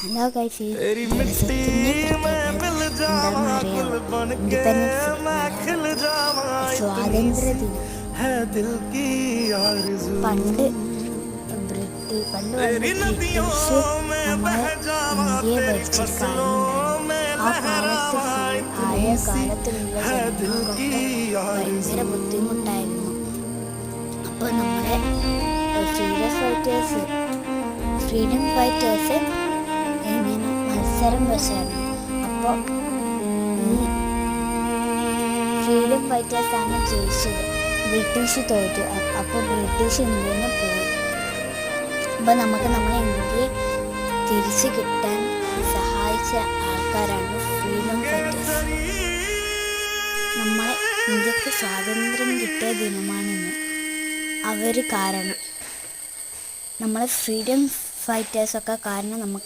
Hello guys, ഈ ദിവസത്തിൻ്റെ പ്രത്യേകത എന്താണെന്നറിയാമോ? ഇൻഡിപെൻഡൻസ് സ്വാതന്ത്ര്യ ദിനം. പണ്ട് ബ്രിട്ടീഷ് നമ്മളെ ഇന്ത്യയെ ഭരിച്ചൊരു കാലമുണ്ടായിരുന്നു. ആ കാലത്ത് ആയ കാലത്തിലുള്ള ജനങ്ങൾക്കൊക്കെ ഭയങ്കര ബുദ്ധിമുട്ടായിരുന്നു. അപ്പോൾ നമ്മുടെ ഫ്രീഡം ഫൈറ്റേഴ്സ് ഇങ്ങനെ മത്സരം വെച്ചായിരുന്നു. അപ്പോൾ ഈ ഫ്രീഡം ഫൈറ്റേഴ്സാണ് ജയിച്ചത്. ബ്രിട്ടീഷ് തോറ്റു. അപ്പോൾ ബ്രിട്ടീഷ് ഇന്ത്യയിൽ നിന്ന് പോയി. അപ്പോൾ നമുക്ക് നമ്മളെ ഇന്ത്യയെ തിരിച്ചു കിട്ടാൻ സഹായിച്ച ആൾക്കാരാണ് ഫ്രീഡം ഫൈറ്റേഴ്സ്. നമ്മളെ ഇന്ത്യക്ക് സ്വാതന്ത്ര്യം കിട്ടിയ ദിനമാണിന്ന്. അവർ കാരണം, നമ്മളെ ഫ്രീഡം ഫൈറ്റേഴ്സൊക്കെ കാരണം നമുക്ക്